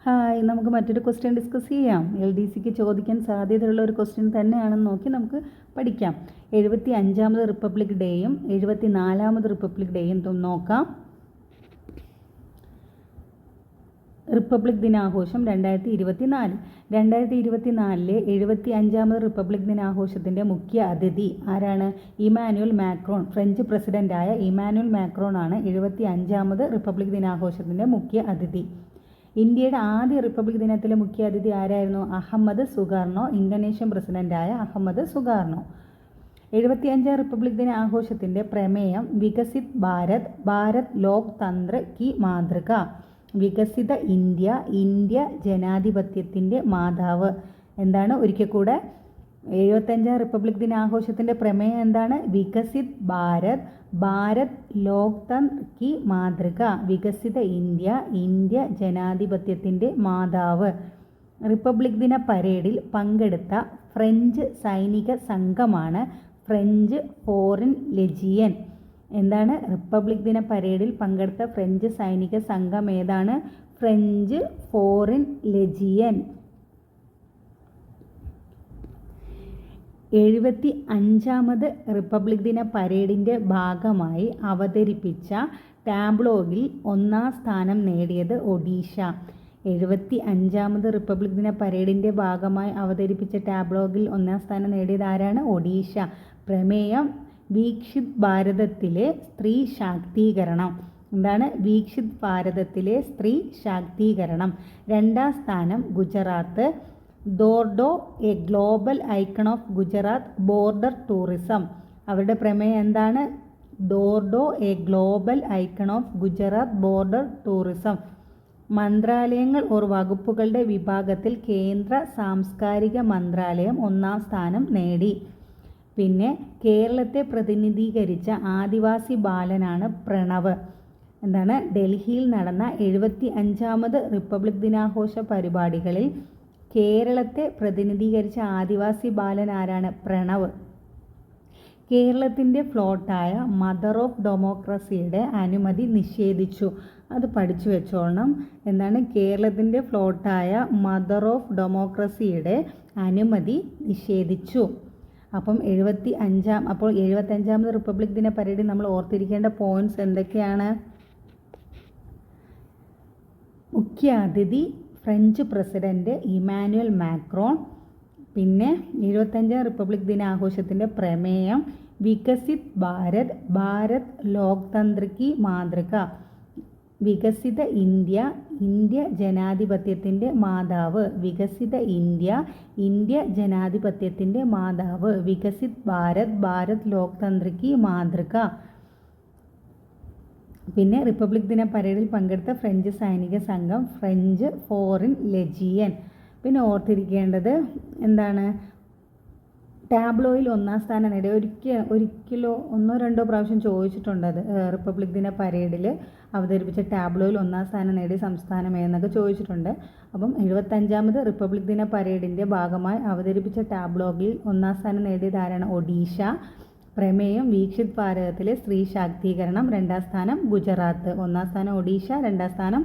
Hi, നമുക്ക് മറ്റൊരു question discuss ചെയ്യാം. LDCക്ക് ചോദിക്കാൻ സാധ്യതയുള്ള ഒരു ക്വസ്റ്റ്യൻ തന്നെയാണെന്ന് നോക്കി നമുക്ക് പഠിക്കാം. 75ാമത് റിപ്പബ്ലിക് ഡേയും 74ാമത് റിപ്പബ്ലിക് ഡേയും നോക്കാം. റിപ്പബ്ലിക് ദിനാഘോഷം 2024. 2024 75ാമത് റിപ്പബ്ലിക് ദിനാഘോഷത്തിൻ്റെ മുഖ്യ അതിഥി ആരാണ്? Emmanuel Macron. ഫ്രഞ്ച് പ്രസിഡൻ്റായ ഇമാനുവൽ മാക്രോൺ ആണ് 75ാമത് റിപ്പബ്ലിക് ദിനാഘോഷത്തിൻ്റെ മുഖ്യ അതിഥി. ഇന്ത്യയുടെ ആദ്യ റിപ്പബ്ലിക് ദിനത്തിലെ മുഖ്യ അതിഥി ആരായിരുന്നു? Ahmed Sukarno. ഇന്തോനേഷ്യൻ പ്രസിഡൻ്റായ അഹമ്മദ് സുകാർണോ. 75ാം റിപ്പബ്ലിക് ദിന ആഘോഷത്തിൻ്റെ പ്രമേയം വികസിത് ഭാരത്, ഭാരത് ലോക് തന്ത്ര കി മാതൃക. വികസിത ഇന്ത്യ, ഇന്ത്യ ജനാധിപത്യത്തിൻ്റെ മാതാവ്. എന്താണ്? ഒരിക്കൽ കൂടെ 75ാം റിപ്പബ്ലിക് ദിനാഘോഷത്തിൻ്റെ പ്രമേയം എന്താണ്? വികസിത് ഭാരത്, ഭാരത് ലോക് തന്ത്ര കി മാതൃക. വികസിത ഇന്ത്യ, ഇന്ത്യ ജനാധിപത്യത്തിൻ്റെ മാതാവ്. റിപ്പബ്ലിക് ദിന പരേഡിൽ പങ്കെടുത്ത ഫ്രഞ്ച് സൈനിക സംഘമാണ് ഫ്രഞ്ച് ഫോറിൻ ലെജിയൻ. എന്താണ്? റിപ്പബ്ലിക് ദിന പരേഡിൽ പങ്കെടുത്ത ഫ്രഞ്ച് സൈനിക സംഘം ഏതാണ്? French foreign legion. 75ാമത് റിപ്പബ്ലിക് ദിന പരേഡിൻ്റെ ഭാഗമായി അവതരിപ്പിച്ച ടാബ്ലോഗിൽ 1ാം സ്ഥാനം നേടിയത് ഒഡീഷ. 75ാമത് റിപ്പബ്ലിക് ദിന പരേഡിൻ്റെ ഭാഗമായി അവതരിപ്പിച്ച ടാബ്ലോഗിൽ 1ാം സ്ഥാനം നേടിയത് ആരാണ്? ഒഡീഷ. പ്രമേയം വികസിത് ഭാരതത്തിലെ സ്ത്രീ ശാക്തീകരണം. എന്താണ്? വികസിത് ഭാരതത്തിലെ സ്ത്രീ ശാക്തീകരണം. 2ാം സ്ഥാനം Gujarat. Dhordo a global icon of Gujarat border tourism. അവരുടെ പ്രമേയം എന്താണ്? Dhordo a global icon of Gujarat border tourism. മന്ത്രാലയങ്ങൾ ഓർ വകുപ്പുകളുടെ വിഭാഗത്തിൽ കേന്ദ്ര സാംസ്കാരിക മന്ത്രാലയം 1ാം സ്ഥാനം നേടി. പിന്നെ കേരളത്തെ പ്രതിനിധീകരിച്ച ആദിവാസി ബാലനാണ് പ്രണവ്. എന്താണ്? ഡൽഹിയിൽ നടന്ന 75ാമത് റിപ്പബ്ലിക് ദിനാഘോഷ പരിപാടികളിൽ കേരളത്തെ പ്രതിനിധീകരിച്ച ആദിവാസി ബാലൻ ആരാണ്? പ്രണവ്. കേരളത്തിൻ്റെ ഫ്ലോട്ടായ മദർ ഓഫ് ഡെമോക്രസിയുടെ അനുമതി നിഷേധിച്ചു. അത് പഠിച്ചു വെച്ചോളണം. എന്താണ്? കേരളത്തിൻ്റെ ഫ്ലോട്ടായ മദർ ഓഫ് ഡെമോക്രസിയുടെ അനുമതി നിഷേധിച്ചു. അപ്പോൾ 75ാമത് റിപ്പബ്ലിക് ദിന പരേഡിൽ നമ്മൾ ഓർത്തിരിക്കേണ്ട പോയിന്റ്സ് എന്തൊക്കെയാണ്? മുഖ്യ അതിഥി ഫ്രഞ്ച് പ്രസിഡന്റ് ഇമാനുവൽ മാക്രോൺ. പിന്നെ 75ാം റിപ്പബ്ലിക് ദിനാഘോഷത്തിൻ്റെ പ്രമേയം വികസിത് ഭാരത്, ഭാരത് ലോക് തന്ത്ര കി മാതൃക. വികസിത ഇന്ത്യ, ഇന്ത്യ ജനാധിപത്യത്തിൻ്റെ മാതാവ്. വികസിത ഇന്ത്യ, ഇന്ത്യ ജനാധിപത്യത്തിൻ്റെ മാതാവ്. വികസിത് ഭാരത്, ഭാരത് ലോക് തന്ത്ര കി മാതൃക. പിന്നെ റിപ്പബ്ലിക് ദിന പരേഡിൽ പങ്കെടുത്ത ഫ്രഞ്ച് സൈനിക സംഘം ഫ്രഞ്ച് ഫോറിൻ ലെജിയൻ. പിന്നെ ഓർത്തിരിക്കേണ്ടത് എന്താണ്? ടാബ്ലോയിൽ 1ാം സ്ഥാനം നേടിയ ഒരിക്കലോ 1-2 പ്രാവശ്യം ചോദിച്ചിട്ടുണ്ട്. അത് റിപ്പബ്ലിക് ദിന പരേഡിൽ അവതരിപ്പിച്ച ടാബ്ലോയിൽ 1ാം സ്ഥാനം നേടിയ സംസ്ഥാനം ഏതെന്നൊക്കെ ചോദിച്ചിട്ടുണ്ട്. അപ്പം 75ാമത് റിപ്പബ്ലിക് ദിന പരേഡിൻ്റെ ഭാഗമായി അവതരിപ്പിച്ച ടാബ്ലോഗിൽ 1ാം സ്ഥാനം നേടിയത് ആരാണ്? ഒഡീഷ. പ്രമേയം വികസിത് ഭാരതത്തിലെ സ്ത്രീ ശാക്തീകരണം. 2ാം സ്ഥാനം ഗുജറാത്ത്. 1ാം സ്ഥാനം ഒഡീഷ, 2ാം സ്ഥാനം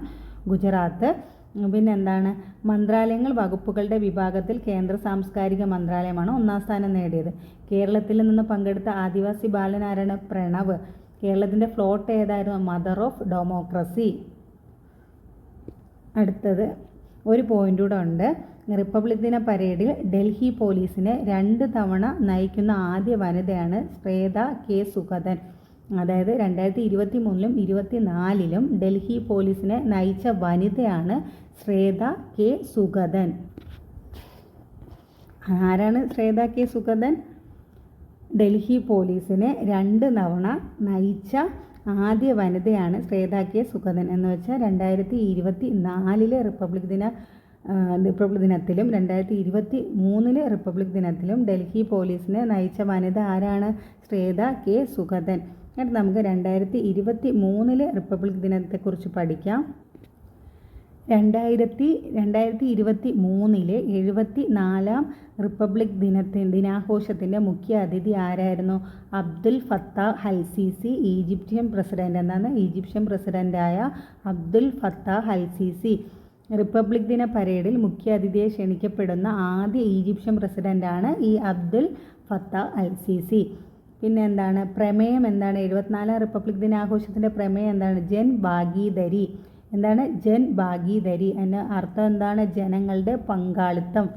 ഗുജറാത്ത്. പിന്നെ എന്താണ്? മന്ത്രാലയങ്ങൾ വകുപ്പുകളുടെ വിഭാഗത്തിൽ കേന്ദ്ര സാംസ്കാരിക മന്ത്രാലയമാണ് 1ാം സ്ഥാനം നേടിയത്. കേരളത്തിൽ നിന്ന് പങ്കെടുത്ത ആദിവാസി ബാലൻ ആരാണ്? പ്രണവ്. കേരളത്തിൻ്റെ ഫ്ലോട്ട് ഏതായിരുന്നു? Mother of democracy. അടുത്തത് ഒരു പോയിന്റ് കൂടെ ഉണ്ട്. റിപ്പബ്ലിക് ദിന പരേഡിൽ ഡൽഹി പോലീസിനെ 2 തവണ നയിക്കുന്ന ആദ്യ വനിതയാണ് ശ്വേത കെ സുഗതൻ. അതായത് 2023ലും 2024ലും ഡൽഹി പോലീസിനെ നയിച്ച വനിതയാണ് ശ്വേത കെ സുഗതൻ. ആരാണ് ശ്വേത കെ സുഗതൻ? ഡൽഹി പോലീസിനെ 2 തവണ നയിച്ച ആദ്യ വനിതയാണ് ശ്വേത കെ സുഗതൻ. എന്ന് വെച്ചാൽ 2024 റിപ്പബ്ലിക് ദിനത്തിലും 2023 റിപ്പബ്ലിക് ദിനത്തിലും ഡൽഹി പോലീസിനെ നയിച്ച വനിത ആരാണ്? ശ്വേത കെ സുഗതൻ. എന്നിട്ട് നമുക്ക് 2023 റിപ്പബ്ലിക് ദിനത്തെക്കുറിച്ച് പഠിക്കാം. 2023 74ാം റിപ്പബ്ലിക് ദിനാഘോഷത്തിൻ്റെ മുഖ്യ അതിഥി ആരായിരുന്നു? Abdul Fattah al Sisi, Egyptian president. Egyptian പ്രസിഡന്റായ Abdul Fattah al Sisi. Republic ദിന പരേഡിൽ മുഖ്യ അതിഥിയെ ക്ഷണിക്കപ്പെടുന്ന ആദ്യ ഈജിപ്ഷ്യൻ പ്രസിഡൻ്റാണ് ഈ അബ്ദുൽ ഫത്താഹ് അൽ സിസി. പിന്നെ എന്താണ് പ്രമേയം എന്താണ്? 74 റിപ്പബ്ലിക് ദിനാഘോഷത്തിൻ്റെ പ്രമേയം എന്താണ്? ജൻ ഭാഗീദരി. എന്താണ്? ജൻ ഭാഗീദരി. അതിൻ്റെ അർത്ഥം എന്താണ്? ജനങ്ങളുടെ പങ്കാളിത്തം.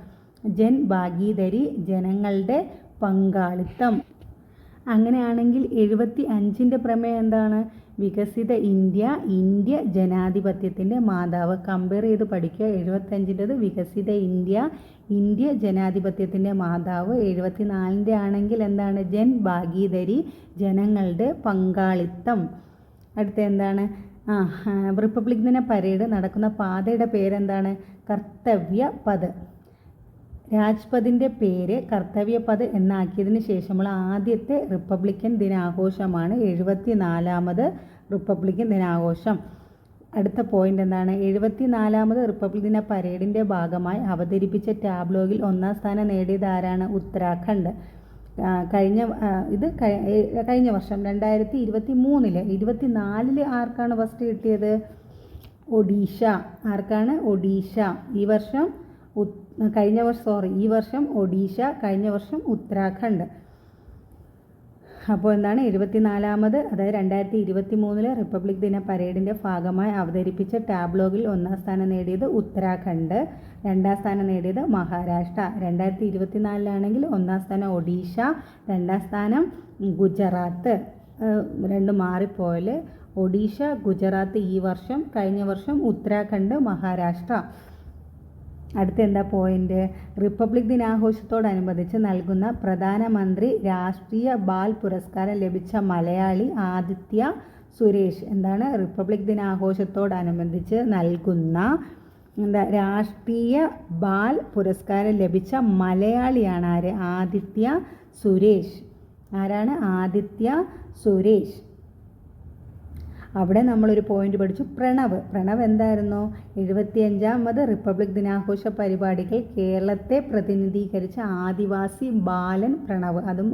ജൻ ഭാഗീദരി, ജനങ്ങളുടെ പങ്കാളിത്തം. അങ്ങനെയാണെങ്കിൽ 75ൻ്റെ പ്രമേയം എന്താണ്? വികസിത ഇന്ത്യ, ഇന്ത്യ ജനാധിപത്യത്തിൻ്റെ മാതാവ്. കമ്പയർ ചെയ്ത് പഠിക്കുക. 75ൻ്റെത് വികസിത ഇന്ത്യ, ഇന്ത്യ ജനാധിപത്യത്തിൻ്റെ മാതാവ്. 74ൻ്റെ ആണെങ്കിൽ എന്താണ്? ജൻ ഭാഗീദരി, ജനങ്ങളുടെ പങ്കാളിത്തം. അടുത്ത എന്താണ്? റിപ്പബ്ലിക് ദിന പരേഡ് നടക്കുന്ന പാതയുടെ പേരെന്താണ്? കർത്തവ്യ പഥ്. രാജ്പഥിൻ്റെ പേര് കർത്തവ്യപഥ് എന്നാക്കിയതിന് ശേഷമുള്ള ആദ്യത്തെ റിപ്പബ്ലിക്കൻ ദിനാഘോഷമാണ് 74ാമത് റിപ്പബ്ലിക്കൻ ദിനാഘോഷം. അടുത്ത പോയിന്റ് എന്താണ്? 74ാമത് റിപ്പബ്ലിക് ദിന പരേഡിൻ്റെ ഭാഗമായി അവതരിപ്പിച്ച ടാബ്ലോയിൽ 1-ാം സ്ഥാനം നേടിയത് ആരാണ്? ഉത്തരാഖണ്ഡ്. കഴിഞ്ഞ വർഷം 2023. 24 ആർക്കാണ് ഫസ്റ്റ് കിട്ടിയത്? ഒഡീഷ. ആർക്കാണ്? ഒഡീഷ. ഈ വർഷം ഒഡീഷ, കഴിഞ്ഞ വർഷം ഉത്തരാഖണ്ഡ്. അപ്പോൾ എന്താണ്? 74ാമത്, അതായത് 2023 റിപ്പബ്ലിക് ദിന പരേഡിൻ്റെ ഭാഗമായി അവതരിപ്പിച്ച ടാബ്ലോയിൽ 1-ാം സ്ഥാനം നേടിയത് ഉത്തരാഖണ്ഡ്, 2-ാം സ്ഥാനം നേടിയത് മഹാരാഷ്ട്ര. 2024 1-ാം സ്ഥാനം ഒഡീഷ, 2-ാം സ്ഥാനം ഗുജറാത്ത്. രണ്ട് മാറിപ്പോയാൽ ഒഡീഷ, ഗുജറാത്ത് ഈ വർഷം, കഴിഞ്ഞ വർഷം ഉത്തരാഖണ്ഡ്, മഹാരാഷ്ട്ര. അടുത്ത എന്താ പോയിന്റ്? റിപ്പബ്ലിക് ദിനാഘോഷത്തോടനുബന്ധിച്ച് നൽകുന്ന പ്രധാനമന്ത്രി രാഷ്ട്രീയ ബാൽ പുരസ്കാരം ലഭിച്ച മലയാളി ആദിത്യ സുരേഷ്. എന്താണ്? റിപ്പബ്ലിക് ദിനാഘോഷത്തോടനുബന്ധിച്ച് നൽകുന്ന രാഷ്ട്രീയ ബാൽ പുരസ്കാരം ലഭിച്ച മലയാളിയാണ് ആര്? ആദിത്യ സുരേഷ്. ആരാണ്? ആദിത്യ സുരേഷ്. അവിടെ നമ്മളൊരു പോയിന്റ് പഠിച്ചു, പ്രണവ്. പ്രണവ് എന്തായിരുന്നു? 75ാമത് റിപ്പബ്ലിക് ദിനാഘോഷ പരിപാടികൾ കേരളത്തെ പ്രതിനിധീകരിച്ച ആദിവാസി ബാലൻ പ്രണവ്. അതും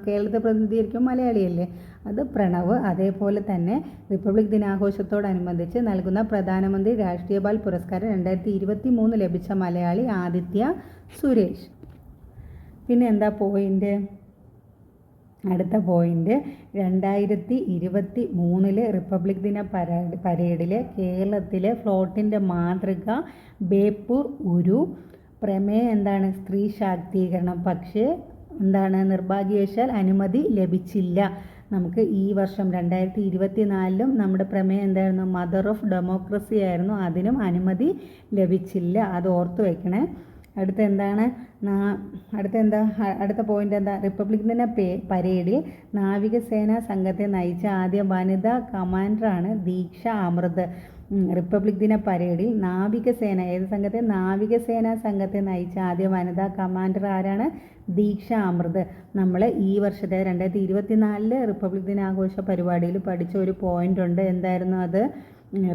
കേരളത്തെ പ്രതിനിധീകരിക്കും മലയാളിയല്ലേ, അത് പ്രണവ്. അതേപോലെ തന്നെ റിപ്പബ്ലിക് ദിനാഘോഷത്തോടനുബന്ധിച്ച് നൽകുന്ന പ്രധാനമന്ത്രി രാഷ്ട്രീയ ബാൽ പുരസ്കാരം 2023 ലഭിച്ച മലയാളി ആദിത്യ സുരേഷ്. പിന്നെ എന്താ പോയിന്റ്? അടുത്ത പോയിന്റ് 2023 റിപ്പബ്ലിക് ദിന പരേഡിലെ കേരളത്തിലെ ഫ്ലോട്ടിൻ്റെ മാതൃക ബേപ്പൂർ ഉരു. പ്രമേയം എന്താണ്? സ്ത്രീ ശാക്തീകരണം. പക്ഷേ എന്താണ്? നിർഭാഗ്യവശാൽ അനുമതി ലഭിച്ചില്ല. നമുക്ക് ഈ വർഷം 2024 നമ്മുടെ പ്രമേയം എന്തായിരുന്നു? മദർ ഓഫ് ഡെമോക്രസി ആയിരുന്നു. അതിനും അനുമതി ലഭിച്ചില്ല. അത് ഓർത്തു വയ്ക്കണേ. അടുത്ത പോയിന്റ് എന്താ? റിപ്പബ്ലിക് ദിന പരേഡിൽ നാവികസേനാ സംഘത്തെ നയിച്ച ആദ്യ വനിതാ കമാൻഡറാണ് ദീക്ഷ അമൃത്. റിപ്പബ്ലിക് ദിന പരേഡിൽ നാവികസേനാ സംഘത്തെ നയിച്ച ആദ്യ വനിതാ കമാൻഡർ ആരാണ്? ദീക്ഷ അമൃത്. നമ്മൾ ഈ വർഷത്തെ 2024 റിപ്പബ്ലിക് ദിനാഘോഷ പരിപാടിയിൽ പഠിച്ച ഒരു പോയിന്റ് ഉണ്ട്. എന്തായിരുന്നു അത്?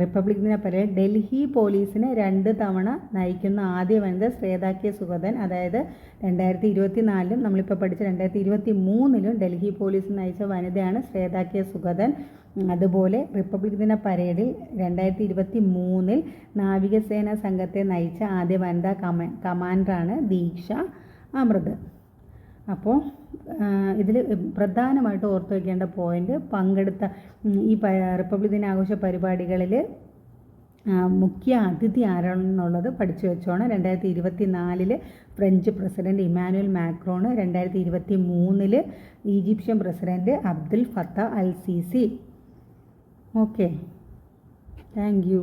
റിപ്പബ്ലിക് ദിന പരേഡ് ഡൽഹി പോലീസിനെ 2 തവണ നയിക്കുന്ന ആദ്യ വനിത ശ്വേതാ കെ സുഗതൻ. അതായത് 2024 നമ്മളിപ്പോൾ പഠിച്ച 2023 ഡൽഹി പോലീസ് നയിച്ച വനിതയാണ് ശ്വേതാ കെ സുഗതൻ. അതുപോലെ റിപ്പബ്ലിക് ദിന പരേഡിൽ 2023 നാവികസേനാ സംഘത്തെ നയിച്ച ആദ്യ വനിതാ കമാൻഡറാണ് ദീക്ഷ അമൃത്. അപ്പോൾ ഇതിൽ പ്രധാനമായിട്ട് ഓർത്തു വയ്ക്കേണ്ട പോയിന്റ്, പങ്കെടുത്ത ഈ റിപ്പബ്ലിക് ദിനാഘോഷ പരിപാടികളിൽ മുഖ്യ അതിഥി ആരാണെന്നുള്ളത് പഠിച്ചു വെച്ചോണം. 2024 French president Emmanuel Macron, 2023 Egyptian president Abdul Fattah al CC. Okay, thank you.